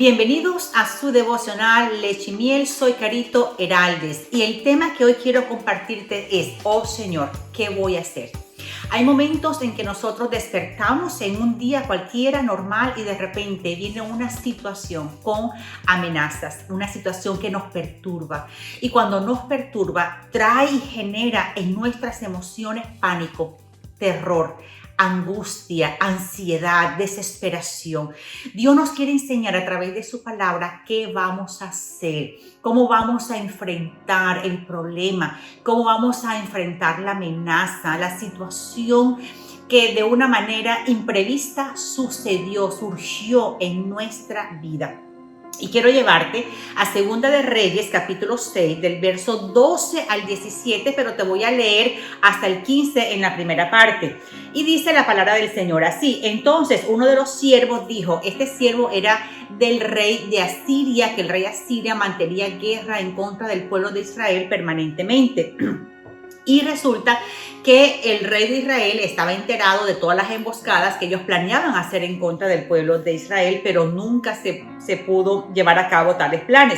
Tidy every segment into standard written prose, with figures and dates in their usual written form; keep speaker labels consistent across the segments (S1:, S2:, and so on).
S1: Bienvenidos a su devocional Leche y Miel. Soy Carito Heraldes y el tema que hoy quiero compartirte es: oh Señor, ¿qué voy a hacer? Hay momentos en que nosotros despertamos en un día cualquiera normal y de repente viene una situación con amenazas, una situación que nos perturba. Y cuando nos perturba, trae y genera en nuestras emociones pánico, terror, angustia, ansiedad, desesperación. Dios nos quiere enseñar a través de su palabra qué vamos a hacer, cómo vamos a enfrentar el problema, cómo vamos a enfrentar la amenaza, la situación que de una manera imprevista surgió en nuestra vida. Y quiero llevarte a Segunda de Reyes, capítulo 6, del verso 12 al 17, pero te voy a leer hasta el 15 en la primera parte. Y dice la palabra del Señor así: entonces uno de los siervos dijo, este siervo era del rey de Asiria, que el rey de Asiria mantenía guerra en contra del pueblo de Israel permanentemente. Y resulta que el rey de Israel estaba enterado de todas las emboscadas que ellos planeaban hacer en contra del pueblo de Israel, pero nunca se pudo llevar a cabo tales planes.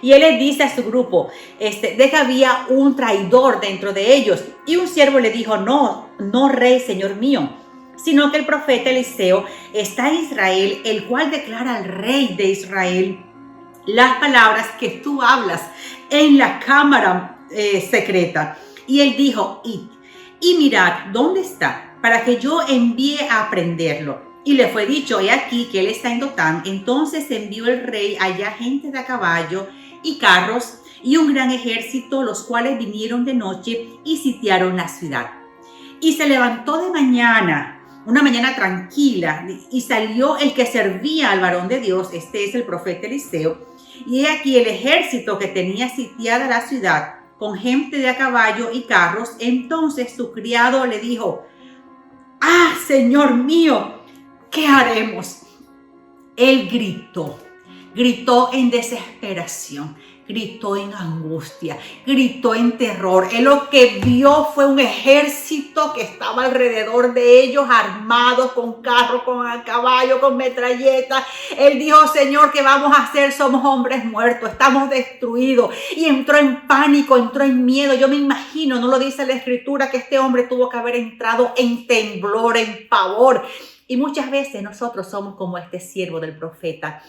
S1: Y él le dice a su grupo, de que había un traidor dentro de ellos. Y un siervo le dijo, no rey, señor mío, sino que el profeta Eliseo está en Israel, el cual declara al rey de Israel las palabras que tú hablas en la cámara secreta. Y él dijo, y mirad dónde está, para que yo envíe a prenderlo. Y le fue dicho, he aquí que él está en Dotán. Entonces envió el rey allá gente de a caballo y carros y un gran ejército, los cuales vinieron de noche y sitiaron la ciudad. Y se levantó de mañana, una mañana tranquila, y salió el que servía al varón de Dios, este es el profeta Eliseo. Y he aquí el ejército que tenía sitiada la ciudad, con gente de a caballo y carros. Entonces su criado le dijo, Señor mío, ¿qué haremos? Él gritó en desesperación, gritó en angustia, gritó en terror. Él lo que vio fue un ejército que estaba alrededor de ellos, armados con carros, con caballo, con metralletas. Él dijo, Señor, ¿qué vamos a hacer? Somos hombres muertos, estamos destruidos. Y entró en pánico, entró en miedo. Yo me imagino, no lo dice la escritura, que este hombre tuvo que haber entrado en temblor, en pavor. Y muchas veces nosotros somos como este siervo del profeta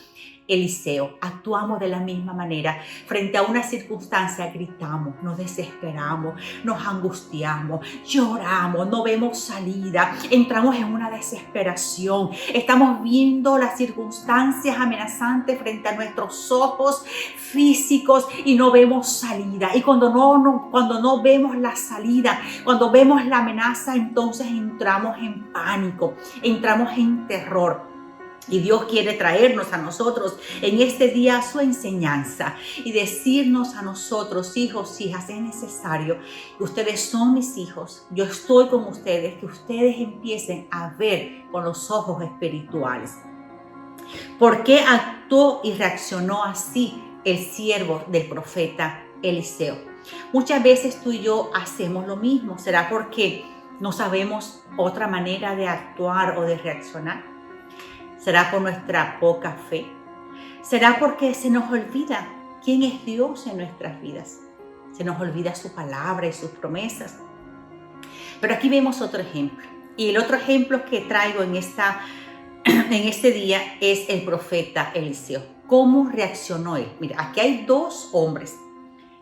S1: Eliseo. Actuamos de la misma manera. Frente a una circunstancia gritamos, nos desesperamos, nos angustiamos, lloramos, no vemos salida, entramos en una desesperación. Estamos viendo las circunstancias amenazantes frente a nuestros ojos físicos y no vemos salida. Y cuando no vemos la salida, cuando vemos la amenaza, entonces entramos en pánico, entramos en terror. Y Dios quiere traernos a nosotros en este día su enseñanza y decirnos a nosotros, hijos, hijas, es necesario, ustedes son mis hijos, yo estoy con ustedes, que ustedes empiecen a ver con los ojos espirituales. ¿Por qué actuó y reaccionó así el siervo del profeta Eliseo? Muchas veces tú y yo hacemos lo mismo. ¿Será porque no sabemos otra manera de actuar o de reaccionar? ¿Será por nuestra poca fe? ¿Será porque se nos olvida quién es Dios en nuestras vidas? Se nos olvida su palabra y sus promesas. Pero aquí vemos otro ejemplo. Y el otro ejemplo que traigo en este día es el profeta Eliseo. ¿Cómo reaccionó él? Mira, aquí hay dos hombres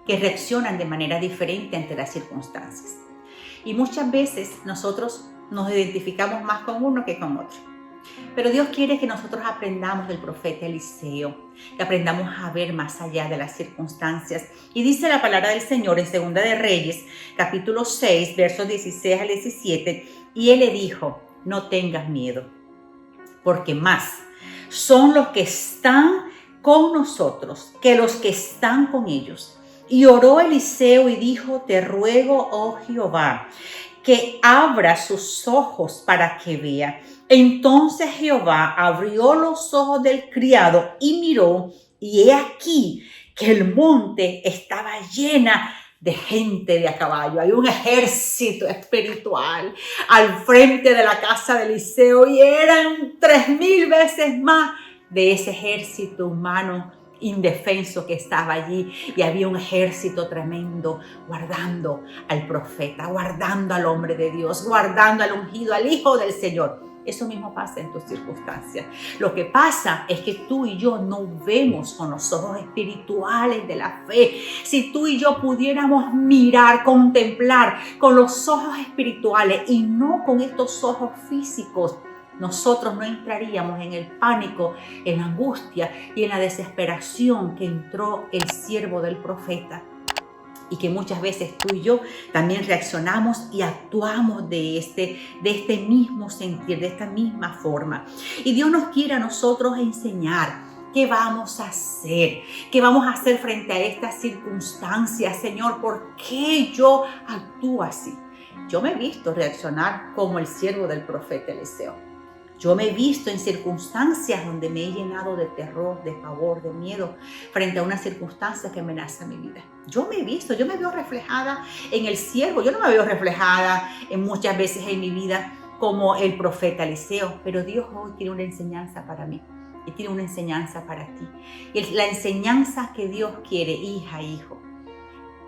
S1: que reaccionan de manera diferente ante las circunstancias. Y muchas veces nosotros nos identificamos más con uno que con otro. Pero Dios quiere que nosotros aprendamos del profeta Eliseo, que aprendamos a ver más allá de las circunstancias. Y dice la palabra del Señor en Segunda de Reyes, capítulo 6, versos 16 al 17, y él le dijo, no tengas miedo, porque más son los que están con nosotros que los que están con ellos. Y oró Eliseo y dijo, te ruego, oh Jehová, que abra sus ojos para que vea. Entonces Jehová abrió los ojos del criado y miró, y he aquí que el monte estaba llena de gente de a caballo. Hay un ejército espiritual al frente de la casa de Eliseo y eran 3000 veces más de ese ejército humano indefenso que estaba allí, y había un ejército tremendo guardando al profeta, guardando al hombre de Dios, guardando al ungido, al Hijo del Señor. Eso mismo pasa en tus circunstancias. Lo que pasa es que tú y yo no vemos con los ojos espirituales de la fe. Si tú y yo pudiéramos mirar, contemplar con los ojos espirituales y no con estos ojos físicos, nosotros no entraríamos en el pánico, en la angustia y en la desesperación que entró el siervo del profeta. Y que muchas veces tú y yo también reaccionamos y actuamos de este mismo sentir, de esta misma forma. Y Dios nos quiere a nosotros enseñar qué vamos a hacer, frente a estas circunstancias. Señor, ¿por qué yo actúo así? Yo me he visto reaccionar como el siervo del profeta Eliseo. Yo me he visto en circunstancias donde me he llenado de terror, de pavor, de miedo frente a una circunstancia que amenaza mi vida. Yo me he visto, yo me veo reflejada en el siervo. Yo no me veo reflejada muchas veces en mi vida como el profeta Eliseo, pero Dios hoy tiene una enseñanza para mí y tiene una enseñanza para ti. Y la enseñanza que Dios quiere, hija, hijo,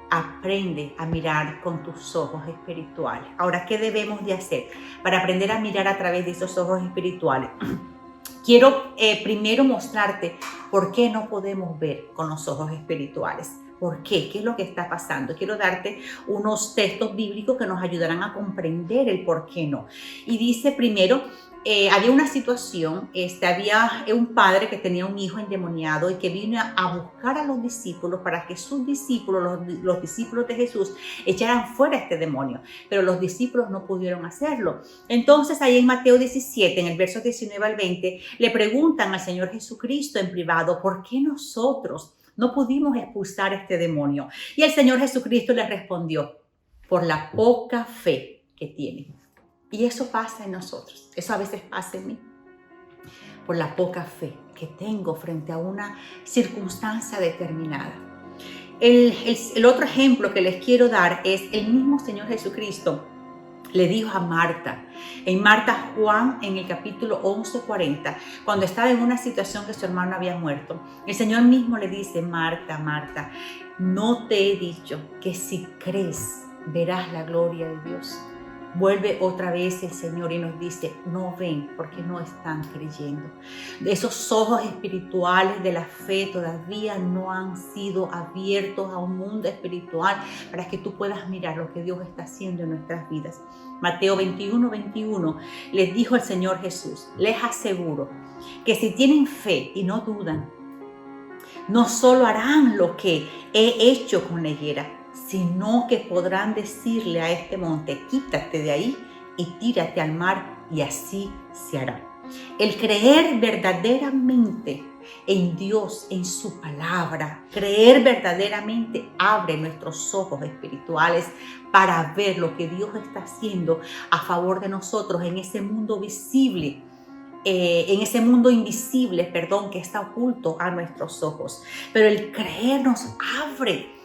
S1: aprende a mirar con tus ojos espirituales. Ahora, ¿qué debemos de hacer para aprender a mirar a través de esos ojos espirituales? Quiero primero mostrarte por qué no podemos ver con los ojos espirituales. ¿Por qué? ¿Qué es lo que está pasando? Quiero darte unos textos bíblicos que nos ayudarán a comprender el por qué no. Y dice primero, había una situación, había un padre que tenía un hijo endemoniado y que vino a buscar a los discípulos para que sus discípulos, los discípulos de Jesús, echaran fuera este demonio. Pero los discípulos no pudieron hacerlo. Entonces, ahí en Mateo 17, en el verso 19 al 20, le preguntan al Señor Jesucristo en privado, ¿por qué nosotros no pudimos expulsar este demonio? Y el Señor Jesucristo les respondió, por la poca fe que tienen. Y eso pasa en nosotros, eso a veces pasa en mí, por la poca fe que tengo frente a una circunstancia determinada. El otro ejemplo que les quiero dar es el mismo Señor Jesucristo le dijo a Marta, en Marta Juan, en el capítulo 11:40, cuando estaba en una situación que su hermano había muerto, el Señor mismo le dice, Marta, Marta, no te he dicho que si crees verás la gloria de Dios. Vuelve otra vez el Señor y nos dice, no ven porque no están creyendo. Esos ojos espirituales de la fe todavía no han sido abiertos a un mundo espiritual para que tú puedas mirar lo que Dios está haciendo en nuestras vidas. Mateo 21:21 les dijo el Señor Jesús, les aseguro que si tienen fe y no dudan, no solo harán lo que he hecho con la higuera, sino que podrán decirle a este monte, quítate de ahí y tírate al mar, y así se hará. El creer verdaderamente en Dios, en su palabra, creer verdaderamente abre nuestros ojos espirituales para ver lo que Dios está haciendo a favor de nosotros en ese mundo visible, en ese mundo invisible, que está oculto a nuestros ojos. Pero el creer nos abre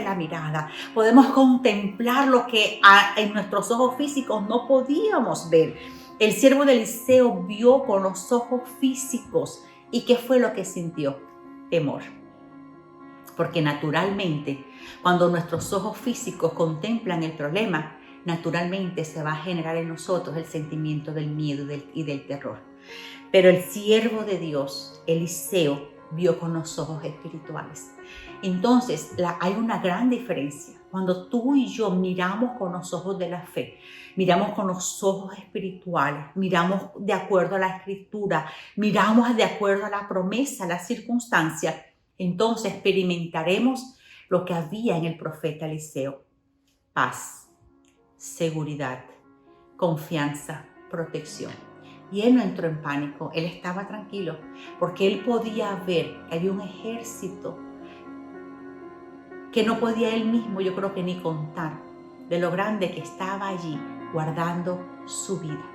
S1: la mirada. Podemos contemplar lo que en nuestros ojos físicos no podíamos ver. El siervo de Eliseo vio con los ojos físicos. ¿Y qué fue lo que sintió? Temor. Porque naturalmente, cuando nuestros ojos físicos contemplan el problema, naturalmente se va a generar en nosotros el sentimiento del miedo y del terror. Pero el siervo de Dios, Eliseo, vio con los ojos espirituales. Entonces, hay una gran diferencia. Cuando tú y yo miramos con los ojos de la fe, miramos con los ojos espirituales, miramos de acuerdo a la escritura, miramos de acuerdo a la promesa, a la circunstancia, entonces experimentaremos lo que había en el profeta Eliseo: paz, seguridad, confianza, protección. Y él no entró en pánico, él estaba tranquilo, porque él podía ver que había un ejército que no podía él mismo, yo creo que ni contar, de lo grande que estaba allí guardando su vida.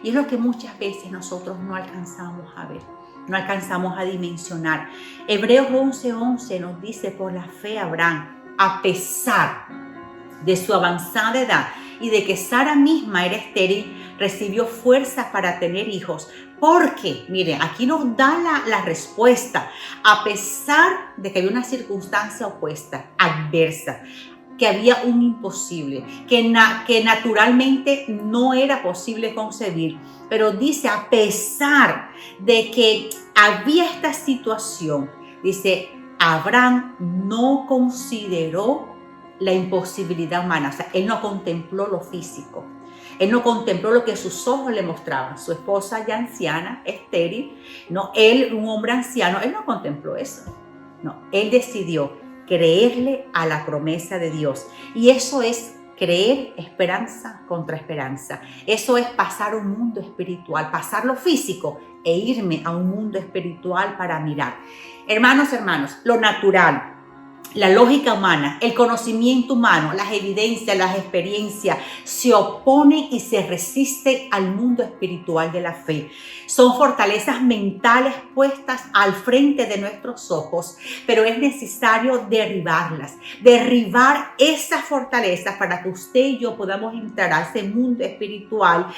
S1: Y es lo que muchas veces nosotros no alcanzamos a ver, no alcanzamos a dimensionar. Hebreos 11:11 nos dice, por la fe Abraham, a pesar de su avanzada edad y de que Sara misma era estéril, recibió fuerza para tener hijos. Porque, miren, aquí nos da la respuesta. A pesar de que había una circunstancia opuesta, adversa, que había un imposible, que naturalmente no era posible concebir. Pero dice, a pesar de que había esta situación, dice, Abraham no consideró la imposibilidad humana. O sea, él no contempló lo físico. Él no contempló lo que sus ojos le mostraban. Su esposa ya anciana, estéril, no, él, un hombre anciano, él no contempló eso. No, él decidió creerle a la promesa de Dios. Y eso es creer esperanza contra esperanza. Eso es pasar un mundo espiritual, pasar lo físico e irme a un mundo espiritual para mirar. Hermanos, lo natural, la lógica humana, el conocimiento humano, las evidencias, las experiencias se oponen y se resisten al mundo espiritual de la fe. Son fortalezas mentales puestas al frente de nuestros ojos, pero es necesario derribarlas, derribar esas fortalezas para que usted y yo podamos entrar a ese mundo espiritual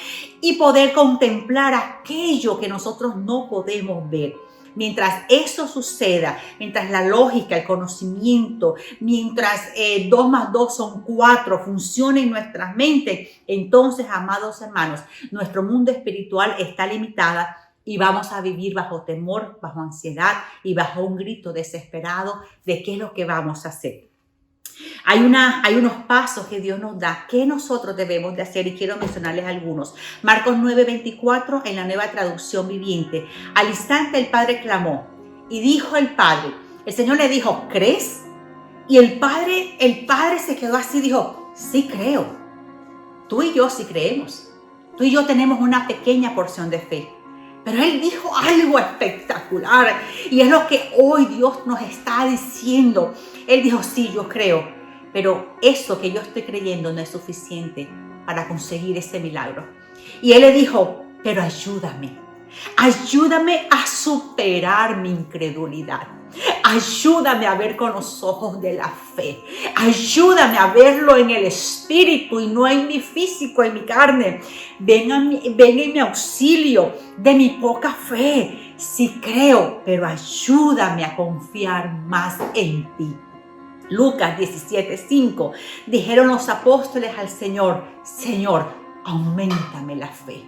S1: y poder contemplar aquello que nosotros no podemos ver. Mientras eso suceda, mientras la lógica, el conocimiento, mientras 2 más 2 son 4, funciona en nuestras mentes, entonces, amados hermanos, nuestro mundo espiritual está limitado y vamos a vivir bajo temor, bajo ansiedad y bajo un grito desesperado de qué es lo que vamos a hacer. Hay unos pasos que Dios nos da que nosotros debemos de hacer y quiero mencionarles algunos. Marcos 9:24 en la Nueva Traducción Viviente. Al instante el padre clamó y dijo el padre, el Señor le dijo, ¿crees? Y el padre se quedó así, dijo, sí creo. Tú y yo sí creemos. Tú y yo tenemos una pequeña porción de fe. Pero él dijo algo espectacular y es lo que hoy Dios nos está diciendo. Él dijo, sí, yo creo, pero eso que yo estoy creyendo no es suficiente para conseguir ese milagro. Y él le dijo, pero ayúdame a superar mi incredulidad. Ayúdame a ver con los ojos de la fe. Ayúdame a verlo en el espíritu y no en mi físico, en mi carne. Ven en mi auxilio de mi poca fe. Sí creo, pero ayúdame a confiar más en ti. Lucas 17:5. Dijeron los apóstoles al Señor, Señor, auméntame la fe.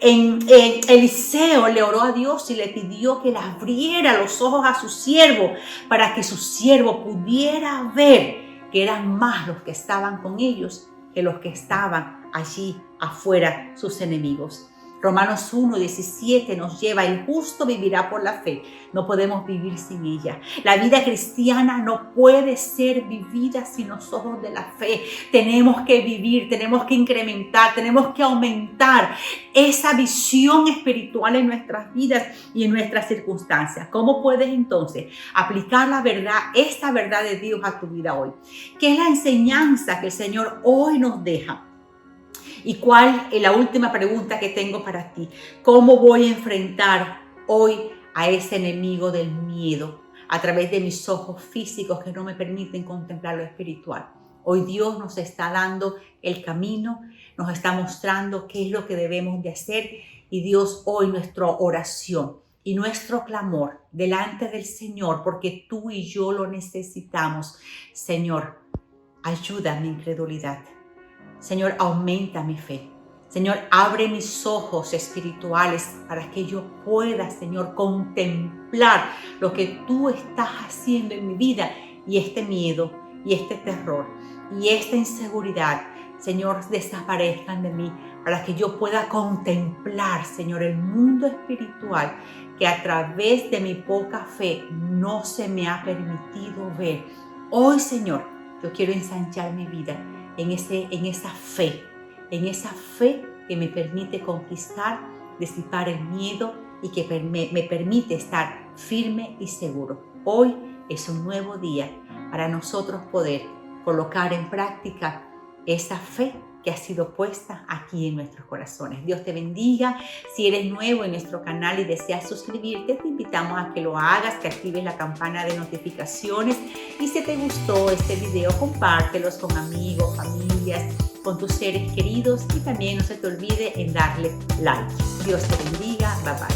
S1: Eliseo le oró a Dios y le pidió que le abriera los ojos a su siervo para que su siervo pudiera ver que eran más los que estaban con ellos que los que estaban allí afuera, sus enemigos. Romanos 1:17 nos lleva, el justo vivirá por la fe. No podemos vivir sin ella. La vida cristiana no puede ser vivida sin los ojos de la fe. Tenemos que vivir, tenemos que incrementar, tenemos que aumentar esa visión espiritual en nuestras vidas y en nuestras circunstancias. ¿Cómo puedes entonces aplicar la verdad, esta verdad de Dios a tu vida hoy? ¿Qué es la enseñanza que el Señor hoy nos deja? ¿Y cuál es la última pregunta que tengo para ti? ¿Cómo voy a enfrentar hoy a ese enemigo del miedo a través de mis ojos físicos que no me permiten contemplar lo espiritual? Hoy Dios nos está dando el camino, nos está mostrando qué es lo que debemos de hacer y Dios hoy nuestra oración y nuestro clamor delante del Señor, porque tú y yo lo necesitamos. Señor, ayuda mi incredulidad. Señor, aumenta mi fe. Señor, abre mis ojos espirituales para que yo pueda, Señor, contemplar lo que tú estás haciendo en mi vida y este miedo y este terror y esta inseguridad, Señor, desaparezcan de mí para que yo pueda contemplar, Señor, el mundo espiritual que a través de mi poca fe no se me ha permitido ver. Hoy, Señor, yo quiero ensanchar mi vida en esa fe que me permite conquistar, disipar el miedo y que me permite estar firme y seguro. Hoy es un nuevo día para nosotros poder colocar en práctica esa fe que ha sido puesta aquí en nuestros corazones. Dios te bendiga. Si eres nuevo en nuestro canal y deseas suscribirte, te invitamos a que lo hagas, que actives la campana de notificaciones y si te gustó este video, compártelos con amigos, familias, con tus seres queridos y también no se te olvide en darle like. Dios te bendiga. Bye bye.